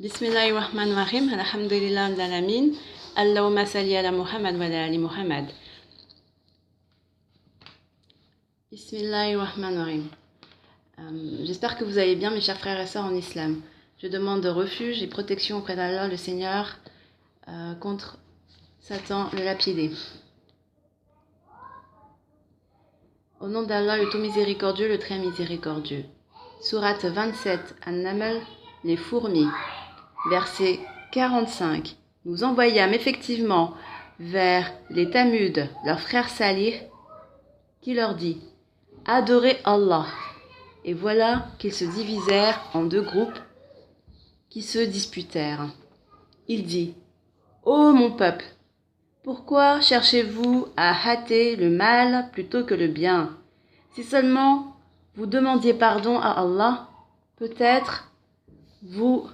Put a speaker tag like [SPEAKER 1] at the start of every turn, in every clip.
[SPEAKER 1] Bismillahirrahmanirrahim. Alhamdulillah l'alamin. Allahumma salli ala Muhammad wa ala ali Muhammad. Bismillahirrahmanirrahim. J'espère que vous allez bien, mes chers frères et sœurs en islam. Je demande refuge et protection auprès d'Allah, le Seigneur, contre Satan, le lapidé. Au nom d'Allah, le tout miséricordieux, le très miséricordieux. Sourate 27, An-Naml, les fourmis. Verset 45. Nous envoyâmes effectivement vers les Tamuds, leurs frères Salih, qui leur dit « Adorez Allah ». Et voilà qu'ils se divisèrent en deux groupes qui se disputèrent. Il dit « Ô mon peuple, pourquoi cherchez-vous à hâter le mal plutôt que le bien? Si seulement vous demandiez pardon à Allah, peut-être vous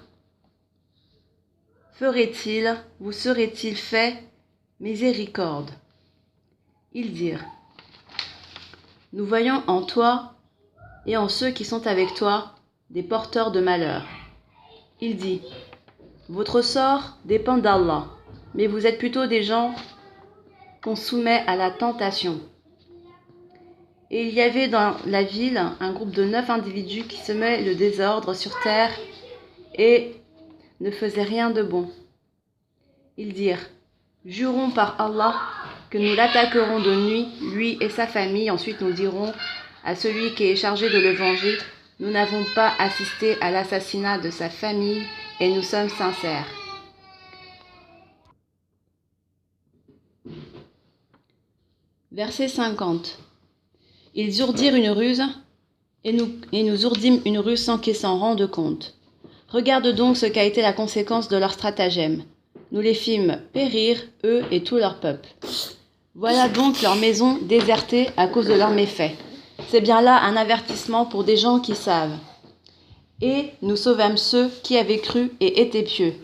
[SPEAKER 1] serait-il fait miséricorde. » Ils dirent « Nous voyons en toi et en ceux qui sont avec toi des porteurs de malheur. » Il dit « Votre sort dépend d'Allah, mais vous êtes plutôt des gens qu'on soumet à la tentation. » Et il y avait dans la ville un groupe de 9 individus qui semaient le désordre sur terre et ne faisaient rien de bon. Ils dirent « Jurons par Allah que nous l'attaquerons de nuit, lui et sa famille. Ensuite nous dirons à celui qui est chargé de le venger, nous n'avons pas assisté à l'assassinat de sa famille et nous sommes sincères. » Verset 50. Ils ourdirent une ruse et nous ourdîmes une ruse sans qu'ils s'en rendent compte. Regarde donc ce qu'a été la conséquence de leur stratagème. Nous les fîmes périr, eux et tout leur peuple. Voilà donc leur maison désertée à cause de leurs méfaits. C'est bien là un avertissement pour des gens qui savent. Et nous sauvâmes ceux qui avaient cru et étaient pieux.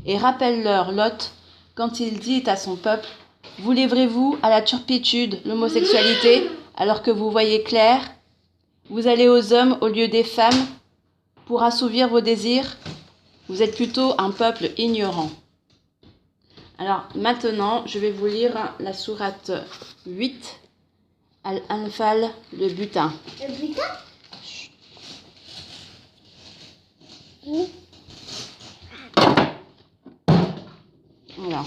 [SPEAKER 1] Et rappelle-leur Lot, quand il dit à son peuple, « Vous livrez-vous à la turpitude, l'homosexualité, alors que vous voyez clair? Vous allez aux hommes au lieu des femmes pour assouvir vos désirs? Vous êtes plutôt un peuple ignorant. » Alors maintenant, je vais vous lire la sourate 8, Al-Anfal, le butin.
[SPEAKER 2] Le butin?
[SPEAKER 1] Voilà.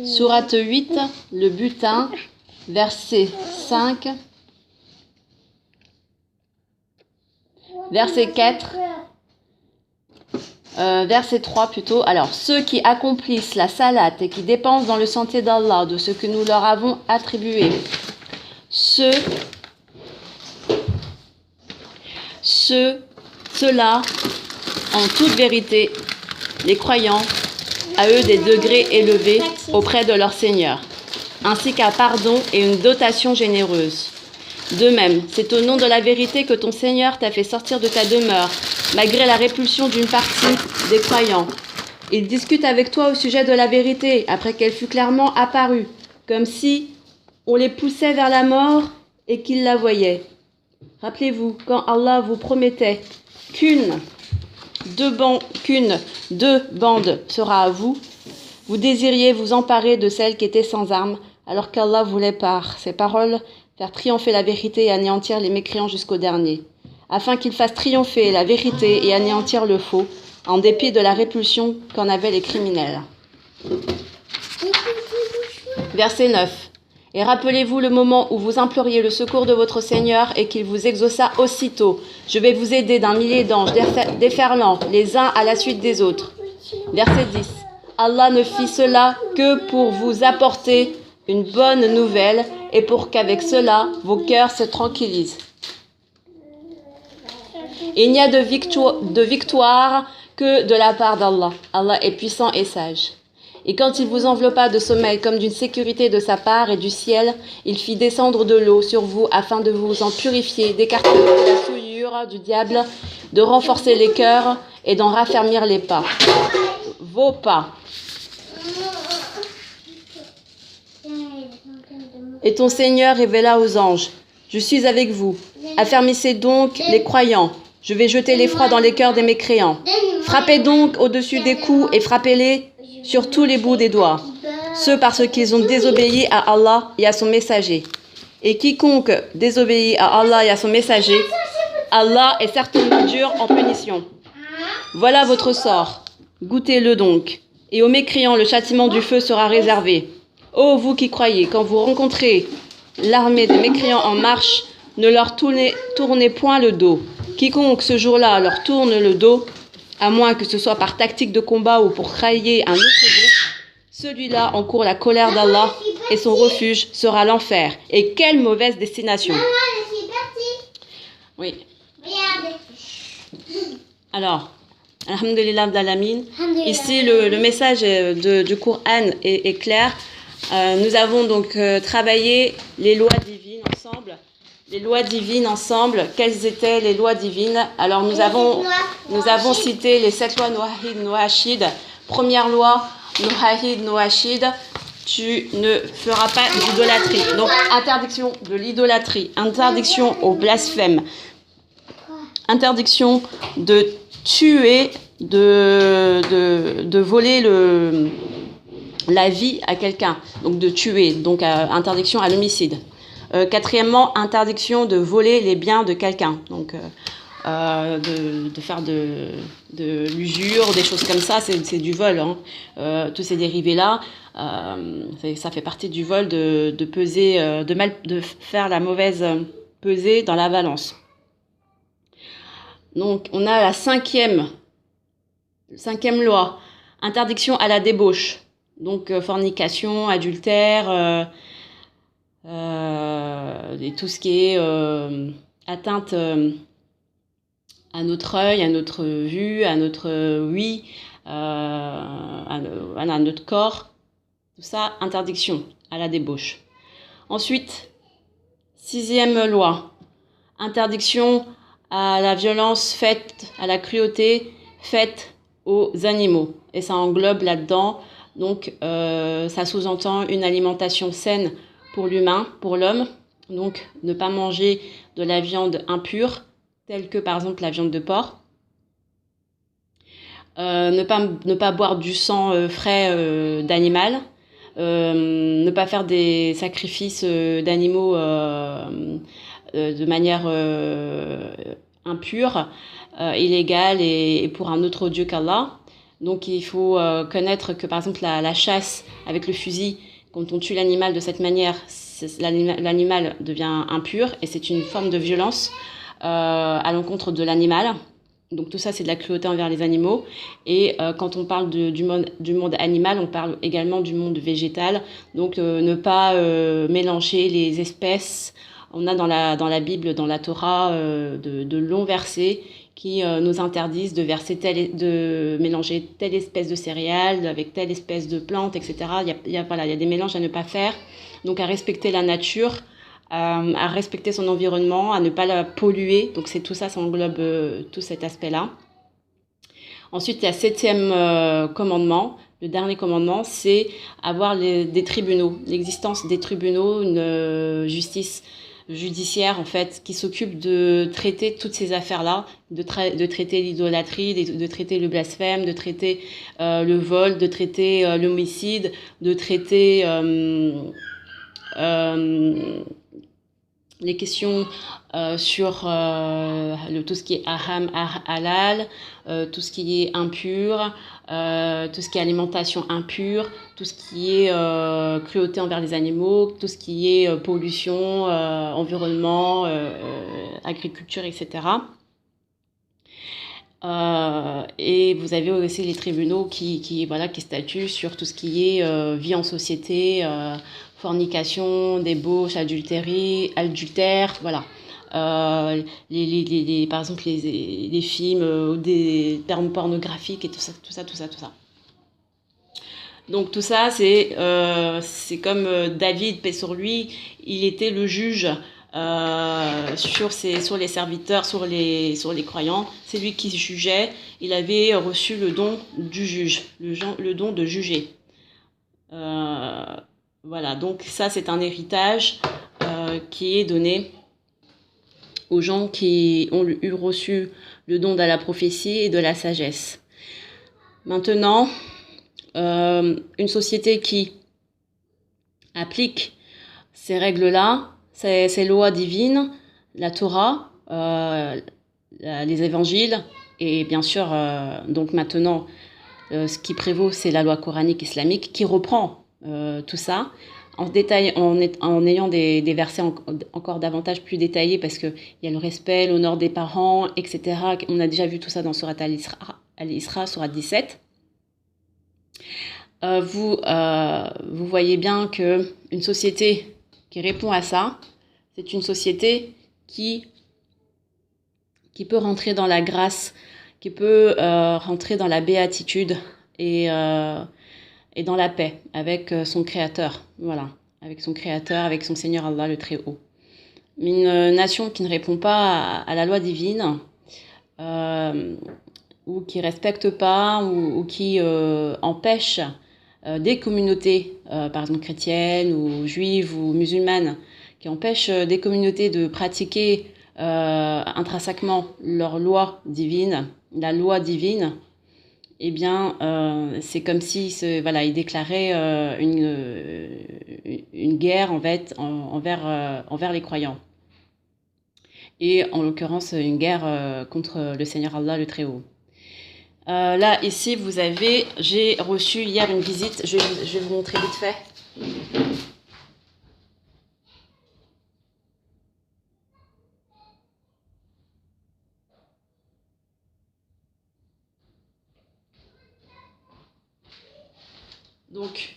[SPEAKER 1] Sourate 8, le butin, verset 5, verset 4, verset 3 plutôt. Alors, ceux qui accomplissent la salate et qui dépensent dans le sentier d'Allah de ce que nous leur avons attribué, ceux-là, en toute vérité, les croyants, à eux des degrés élevés auprès de leur Seigneur, ainsi qu'un pardon et une dotation généreuse. De même, c'est au nom de la vérité que ton Seigneur t'a fait sortir de ta demeure, malgré la répulsion d'une partie des croyants. Ils discutent avec toi au sujet de la vérité, après qu'elle fût clairement apparue, comme si on les poussait vers la mort et qu'ils la voyaient. Rappelez-vous, quand Allah vous promettait qu'une deux bandes sera à vous, vous désiriez vous emparer de celles qui étaient sans armes, alors qu'Allah voulait par ses paroles faire triompher la vérité et anéantir les mécréants jusqu'au dernier, afin qu'il fasse triompher la vérité et anéantir le faux, en dépit de la répulsion qu'en avaient les criminels. Verset 9. Et rappelez-vous le moment où vous imploriez le secours de votre Seigneur et qu'il vous exauça aussitôt. Je vais vous aider d'un millier d'anges déferlant les uns à la suite des autres. Verset 10. Allah ne fit cela que pour vous apporter une bonne nouvelle et pour qu'avec cela, vos cœurs se tranquillisent. Il n'y a de victoire que de la part d'Allah. Allah est puissant et sage. Et quand il vous enveloppa de sommeil comme d'une sécurité de sa part et du ciel, il fit descendre de l'eau sur vous afin de vous en purifier, d'écarter la souillure du diable, de renforcer les cœurs et d'en raffermir les pas. Vos pas. Et ton Seigneur révéla aux anges, je suis avec vous. Affermissez donc les croyants. Je vais jeter l'effroi dans les cœurs des mécréants. Frappez donc au-dessus des coups et frappez-les sur tous les bouts des doigts. Ceux parce qu'ils ont désobéi à Allah et à son messager. Et quiconque désobéit à Allah et à son messager, Allah est certainement dur en punition. Voilà votre sort. Goûtez-le donc. Et aux mécréants, le châtiment du feu sera réservé. Ô vous qui croyez, quand vous rencontrez l'armée des mécréants en marche, ne leur tournez point le dos. Quiconque ce jour-là leur tourne le dos, à moins que ce soit par tactique de combat ou pour railler un autre groupe, celui-là encourt la colère d'Allah et son refuge sera l'enfer. Et quelle mauvaise destination. Oui. Alors, alhamdulillah d'alamin. Ici, le message du Coran est clair. Nous avons donc travaillé les lois divines ensemble. Les lois divines ensemble. Quelles étaient les lois divines? Alors, nous avons cité les 7 lois Noahid Noachid. Première loi, Noahid Noachid. Tu ne feras pas d'idolâtrie. Donc, interdiction de l'idolâtrie, interdiction au blasphème, interdiction de tuer, de voler la vie à quelqu'un, donc de tuer, donc interdiction à l'homicide. Quatrièmement, interdiction de voler les biens de quelqu'un, donc de faire de l'usure, des choses comme ça, c'est du vol, hein. Tous ces dérivés-là, ça fait partie du vol de peser, de faire la mauvaise pesée dans la balance. Donc, on a la cinquième loi, interdiction à la débauche. Donc, fornication, adultère, et tout ce qui est atteinte à notre œil, à notre vue, à notre ouïe, à notre corps. Tout ça, interdiction à la débauche. Ensuite, sixième loi, interdiction à la violence faite, à la cruauté faite aux animaux. Et ça englobe là-dedans, donc ça sous-entend une alimentation saine pour l'humain, pour l'homme. Donc ne pas manger de la viande impure, telle que par exemple la viande de porc. Ne pas boire du sang frais d'animal. Ne pas faire des sacrifices d'animaux de manière impure, illégale et pour un autre Dieu qu'Allah. Donc il faut connaître que par exemple la chasse avec le fusil, quand on tue l'animal de cette manière, l'animal devient impur et c'est une forme de violence à l'encontre de l'animal. Donc tout ça c'est de la cruauté envers les animaux. Et quand on parle du monde animal, on parle également du monde végétal. Donc ne pas mélanger les espèces. On a dans la Bible, dans la Torah, de longs versets qui nous interdisent de mélanger telle espèce de céréales avec telle espèce de plante, etc. Il y a des mélanges à ne pas faire. Donc à respecter la nature, à respecter son environnement, à ne pas la polluer. Donc tout ça, ça englobe tout cet aspect-là. Ensuite, il y a septième commandement. Le dernier commandement, c'est avoir des tribunaux, l'existence des tribunaux, une justice judiciaire en fait qui s'occupe de traiter toutes ces affaires-là, de traiter l'idolâtrie, de traiter le blasphème, de traiter le vol, de traiter l'homicide, de traiter les questions sur tout ce qui est haram, halal, tout ce qui est impur, tout ce qui est alimentation impure, tout ce qui est cruauté envers les animaux, tout ce qui est pollution, environnement, agriculture, etc. Et vous avez aussi les tribunaux qui statuent sur tout ce qui est vie en société, fornication, débauche, adultère, voilà. Par exemple les films, des termes pornographiques et tout ça. Donc tout ça, c'est comme David, paix sur lui, il était le juge sur les serviteurs, sur les croyants. C'est lui qui jugeait. Il avait reçu le don du juge, le don de juger. Voilà, donc ça c'est un héritage qui est donné aux gens qui ont eu reçu le don de la prophétie et de la sagesse. Maintenant, une société qui applique ces règles-là, ces lois divines, la Torah, les évangiles, et bien sûr, donc maintenant, ce qui prévaut, c'est la loi coranique islamique qui reprend tout ça en détail, en ayant des versets encore davantage plus détaillés, parce qu'il y a le respect, l'honneur des parents, etc. On a déjà vu tout ça dans Surat Al-Isra, Surat 17. Vous voyez bien qu'une société qui répond à ça, c'est une société qui peut rentrer dans la grâce, qui peut rentrer dans la béatitude et dans la paix avec son Créateur. Voilà, avec son Créateur, avec son Seigneur Allah le Très-Haut. Mais une nation qui ne répond pas à la loi divine, ou qui ne respecte pas, ou qui empêche des communautés, par exemple chrétiennes ou juives ou musulmanes, qui empêchent des communautés de pratiquer intrinsèquement leur loi divine, la loi divine, eh bien, c'est comme si ils déclaraient une guerre envers les croyants. Et en l'occurrence, une guerre contre le Seigneur Allah le Très-Haut. Là, ici, j'ai reçu hier une visite, je vais vous montrer vite fait. Donc,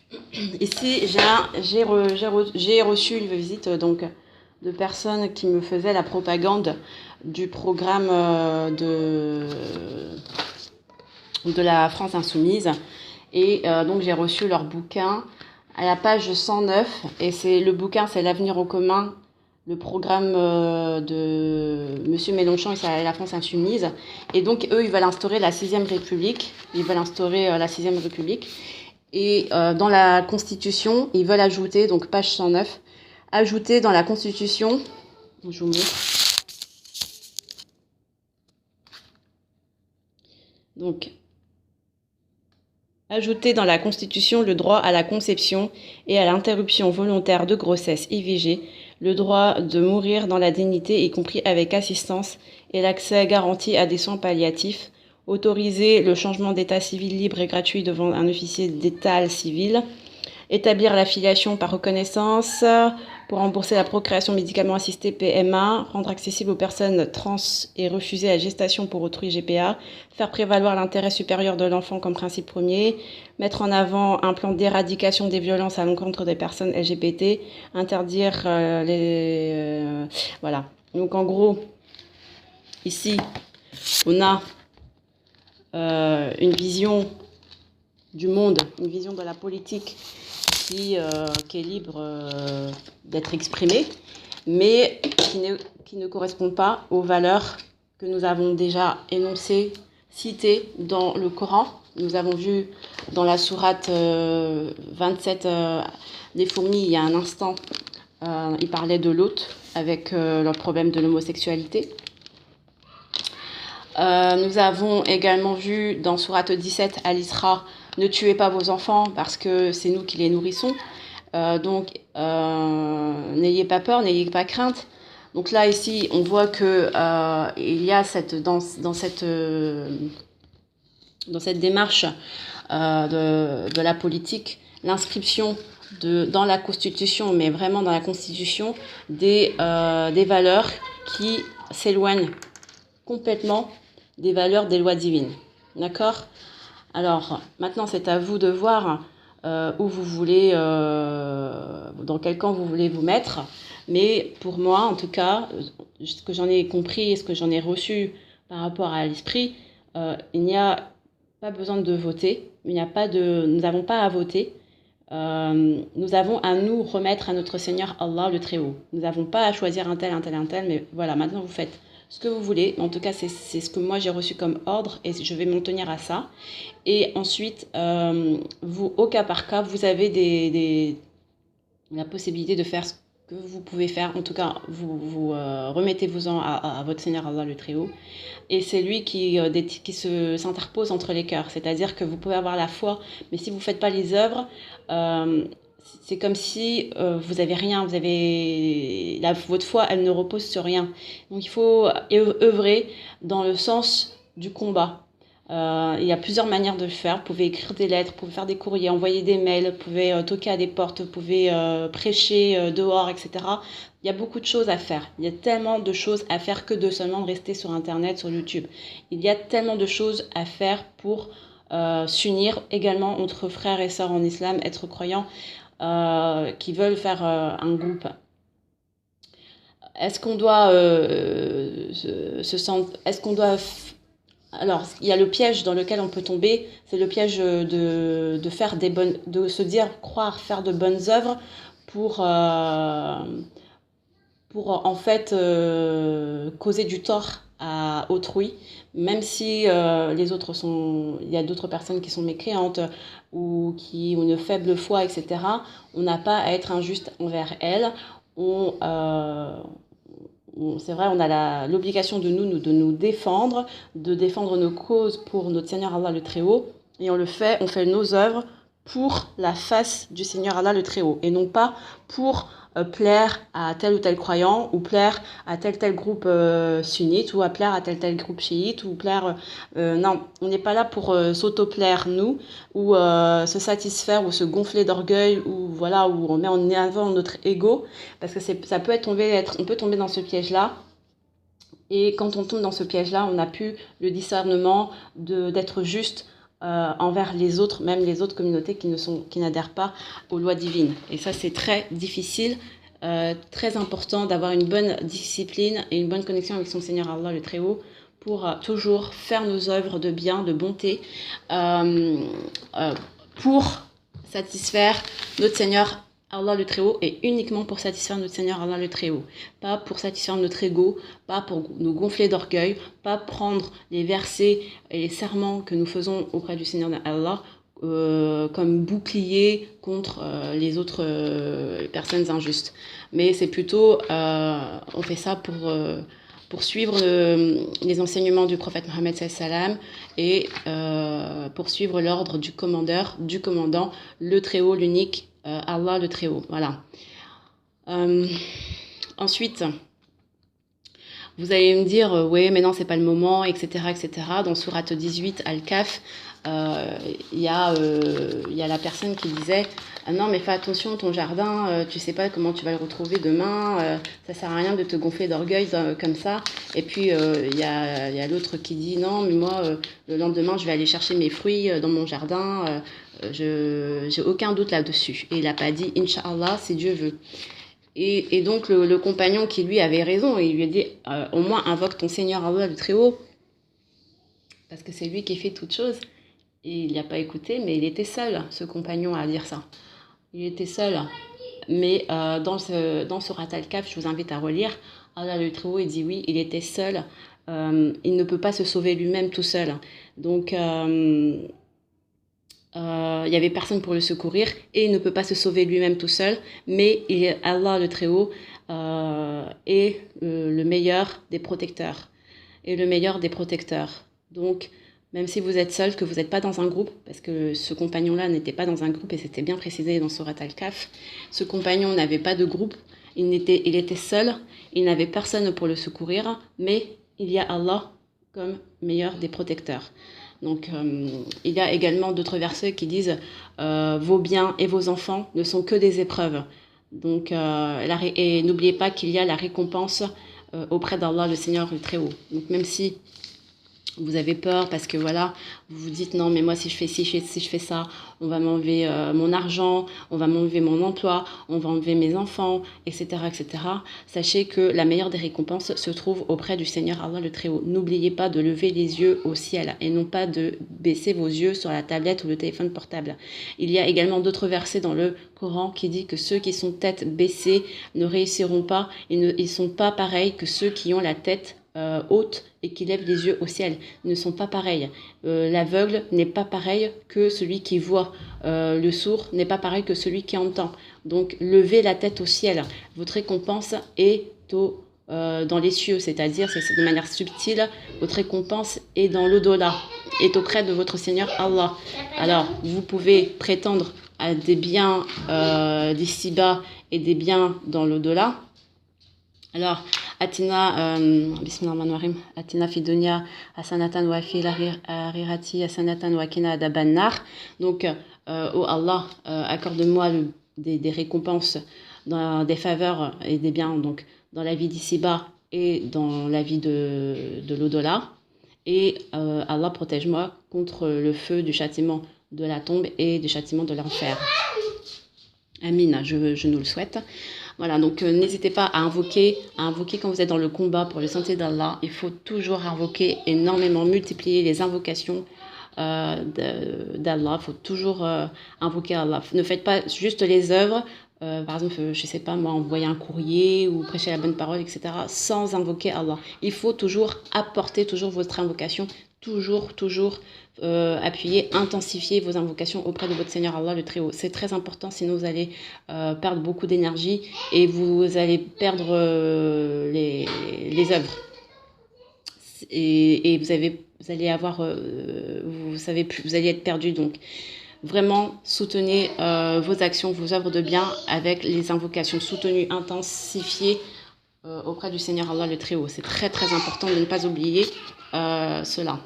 [SPEAKER 1] ici, j'ai reçu une visite de personnes qui me faisaient la propagande du programme de la France Insoumise. Et donc, j'ai reçu leur bouquin à la page 109. Et le bouquin, c'est L'avenir en commun, le programme de M. Mélenchon et la France Insoumise. Et donc, eux, ils veulent instaurer la 6e République. Ils veulent instaurer la 6e République. Et dans la Constitution, ils veulent ajouter, donc page 109, ajouter dans la Constitution, je vous montre. Donc, ajouter dans la Constitution le droit à la conception et à l'interruption volontaire de grossesse IVG, le droit de mourir dans la dignité, y compris avec assistance, et l'accès garanti à des soins palliatifs, autoriser le changement d'état civil libre et gratuit devant un officier d'état civil, établir la filiation par reconnaissance pour rembourser la procréation médicalement assistée PMA, rendre accessible aux personnes trans et refuser la gestation pour autrui GPA, faire prévaloir l'intérêt supérieur de l'enfant comme principe premier, mettre en avant un plan d'éradication des violences à l'encontre des personnes LGBT, interdire voilà. Donc en gros, ici, on a une vision du monde, une vision de la politique qui est libre d'être exprimée, mais qui ne correspond pas aux valeurs que nous avons déjà énoncées, citées dans le Coran. Nous avons vu dans la sourate 27 des fourmis, il y a un instant, il parlait de Lot avec le problème de l'homosexualité. Nous avons également vu dans sourate 17 Al-Isra, ne tuez pas vos enfants parce que c'est nous qui les nourrissons. Donc, n'ayez pas peur, n'ayez pas crainte. Donc là, ici, on voit que il y a dans cette démarche de la politique, l'inscription dans la Constitution, mais vraiment dans la Constitution, des valeurs qui s'éloignent complètement des valeurs des lois divines. D'accord ? Alors, maintenant, c'est à vous de voir où vous voulez, dans quel camp vous voulez vous mettre. Mais pour moi, en tout cas, ce que j'en ai compris et ce que j'en ai reçu par rapport à l'esprit, il n'y a pas besoin de voter. Nous n'avons pas à voter. Nous avons à nous remettre à notre Seigneur Allah le Très-Haut. Nous n'avons pas à choisir un tel, mais voilà, maintenant vous faites ce que vous voulez. En tout cas, c'est ce que moi j'ai reçu comme ordre et je vais m'en tenir à ça. Et ensuite, vous, au cas par cas, vous avez la possibilité de faire ce que vous pouvez faire. En tout cas, vous remettez-vous-en à votre Seigneur Allah le Très-Haut. Et c'est lui qui s'interpose entre les cœurs. C'est-à-dire que vous pouvez avoir la foi, mais si vous ne faites pas les œuvres, c'est comme si vous avez rien. Votre foi, elle ne repose sur rien. Donc il faut œuvrer dans le sens du combat. Il y a plusieurs manières de le faire. Vous pouvez écrire des lettres, vous pouvez faire des courriers, envoyer des mails, vous pouvez toquer à des portes, vous pouvez prêcher dehors, etc. Il y a beaucoup de choses à faire. Il y a tellement de choses à faire que de seulement rester sur Internet, sur YouTube. Il y a tellement de choses à faire pour s'unir également entre frères et sœurs en islam, être croyants, qui veulent faire un groupe. Est-ce qu'on doit alors, il y a le piège dans lequel on peut tomber, c'est le piège de faire de se croire faire de bonnes œuvres pour en fait causer du tort à autrui, même si il y a d'autres personnes qui sont mécréantes ou qui ont une faible foi, etc. On n'a pas à être injuste envers elles. C'est vrai, on a l'obligation de nous défendre, de défendre nos causes pour notre Seigneur Allah le Très-Haut, et on fait nos œuvres pour la face du Seigneur Allah le Très-Haut, et non pas pour plaire à tel ou tel croyant, ou plaire à tel groupe sunnite, ou à plaire à tel groupe chiite, ou plaire... non, on n'est pas là pour s'auto-plaire, nous, ou se satisfaire, ou se gonfler d'orgueil, ou voilà, où on met en avant notre ego, parce que on peut tomber dans ce piège-là. Et quand on tombe dans ce piège-là, on n'a plus le discernement d'être juste envers les autres, même les autres communautés qui n'adhèrent pas aux lois divines. Et ça, c'est très difficile, très important d'avoir une bonne discipline et une bonne connexion avec son Seigneur Allah le Très-Haut pour toujours faire nos œuvres de bien, de bonté, pour satisfaire notre Seigneur Allah le Très-Haut, et uniquement pour satisfaire notre Seigneur Allah le Très-Haut. Pas pour satisfaire notre ego, pas pour nous gonfler d'orgueil, pas prendre les versets et les serments que nous faisons auprès du Seigneur Allah comme bouclier contre les autres personnes injustes. Mais c'est plutôt, on fait ça pour suivre les enseignements du prophète Mohammed sallam et pour suivre l'ordre du commandant, le Très-Haut, l'unique, Allah le Très-Haut. Voilà. Ensuite, vous allez me dire, oui, mais non, c'est pas le moment, etc., etc. Dans Sourate 18, Al-Kaf, il y a la personne qui disait non, mais fais attention, ton jardin, tu sais pas comment tu vas le retrouver demain, ça sert à rien de te gonfler d'orgueil comme ça. Et puis il y a l'autre qui dit non, mais moi le lendemain je vais aller chercher mes fruits dans mon jardin, j'ai aucun doute là-dessus. Et il n'a pas dit Inch'Allah si Dieu veut. Et donc le compagnon qui lui avait raison, il lui a dit au moins invoque ton Seigneur Allah le Très-Haut, parce que c'est lui qui fait toutes choses. Et il n'y a pas écouté, mais il était seul, ce compagnon, à dire ça. Il était seul. Mais dans Sourate Al-Kaf, je vous invite à relire, Allah le Très-Haut, il dit oui, il était seul. Il ne peut pas se sauver lui-même tout seul. Donc, il n'y avait personne pour le secourir et il ne peut pas se sauver lui-même tout seul. Mais Allah le Très-Haut est le meilleur des protecteurs. Et le meilleur des protecteurs. Donc, même si vous êtes seul, que vous n'êtes pas dans un groupe, parce que ce compagnon-là n'était pas dans un groupe, et c'était bien précisé dans Sourate Al-Kaf, ce compagnon n'avait pas de groupe, il était seul, il n'avait personne pour le secourir, mais il y a Allah comme meilleur des protecteurs. Donc, il y a également d'autres versets qui disent vos biens et vos enfants ne sont que des épreuves. Donc, et n'oubliez pas qu'il y a la récompense auprès d'Allah, le Seigneur le Très-Haut. Donc, même si vous avez peur parce que voilà, vous vous dites non mais moi si je fais ça, on va m'enlever mon argent, on va m'enlever mon emploi, on va enlever mes enfants, etc., etc. Sachez que la meilleure des récompenses se trouve auprès du Seigneur Allah le Très-Haut. N'oubliez pas de lever les yeux au ciel et non pas de baisser vos yeux sur la tablette ou le téléphone portable. Il y a également d'autres versets dans le Coran qui dit que ceux qui sont tête baissée ne réussiront pas, ils ne sont pas pareils que ceux qui ont la tête haute et qui lève les yeux au ciel ne sont pas pareils. L'aveugle n'est pas pareil que celui qui voit. Le sourd n'est pas pareil que celui qui entend. Donc, levez la tête au ciel. Votre récompense est dans les cieux, c'est-à-dire c'est de manière subtile. Votre récompense est dans l'au-delà, est auprès de votre Seigneur Allah. Alors, vous pouvez prétendre à des biens d'ici-bas et des biens dans l'au-delà. Alors, Atina, bismillahirrahmanirrahim, Atina fi dunya hasanatan wa fi l'akhirati hasanatan wa qina adhaban nar. Donc, oh Allah, accorde-moi des récompenses, des faveurs et des biens, donc dans la vie d'ici-bas et dans la vie de l'au-delà. Et Allah, protège-moi contre le feu du châtiment de la tombe et du châtiment de l'enfer. Amin, je nous le souhaite. Voilà, donc n'hésitez pas à invoquer quand vous êtes dans le combat pour le santé d'Allah. Il faut toujours invoquer énormément, multiplier les invocations d'Allah. Il faut toujours invoquer Allah. Ne faites pas juste les œuvres, par exemple, je ne sais pas moi, envoyer un courrier ou prêcher la bonne parole, etc., sans invoquer Allah. Il faut toujours apporter votre invocation, toujours appuyer, intensifier vos invocations auprès de votre Seigneur Allah le Très-Haut. C'est très important, sinon vous allez perdre beaucoup d'énergie et vous allez perdre les œuvres. Et vous allez avoir, vous savez plus, vous allez être perdu. Donc vraiment soutenez vos actions, vos œuvres de bien avec les invocations soutenues, intensifiées auprès du Seigneur Allah le Très-Haut. C'est très très important de ne pas oublier cela.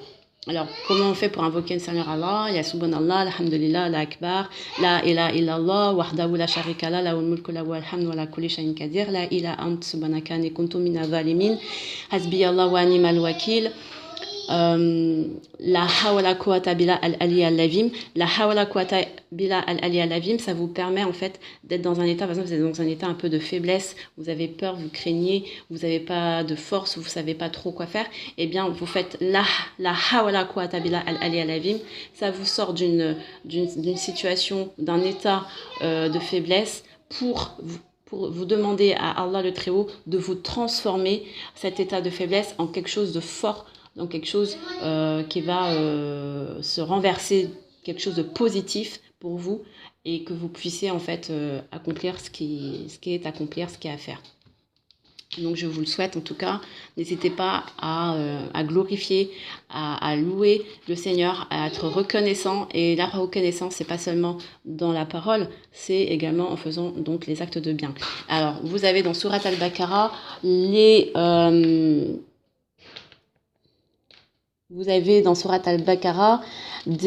[SPEAKER 1] Alors, comment on fait pour invoquer le Seigneur Allah? Il y a Subhanallah, Alhamdulillah, Allah Akbar, La ilaha illallah, Wahdahu la sharika la, Lahul mulku lahu wal hamdu wa la kulli shay'in qadir, La ilaha ant subhanaka inni kuntu minaz zalimin, Hasbi Allah wa ni'mal wakil. La hawla quwwata billah al-ali al-lavim. La hawla quwwata billah al-ali al-lavim, ça vous permet en fait d'être dans un état, par exemple, vous êtes dans un état un peu de faiblesse, vous avez peur, vous craignez, vous n'avez pas de force, vous savez pas trop quoi faire, et bien vous faites la hawla quwwata billah al-ali al-lavim, ça vous sort d'une situation, d'un état de faiblesse pour vous demander à Allah le Très-Haut de vous transformer cet état de faiblesse en quelque chose de fort, donc quelque chose qui va se renverser, quelque chose de positif pour vous et que vous puissiez en fait accomplir ce qui est accomplir, ce qui est à faire. Donc je vous le souhaite en tout cas. N'hésitez pas à glorifier, à louer le Seigneur, à être reconnaissant. Et la reconnaissance, c'est pas seulement dans la parole, c'est également en faisant donc les actes de bien. Alors vous avez dans Surat al-Baqarah vous avez dans Surat al-Baqarah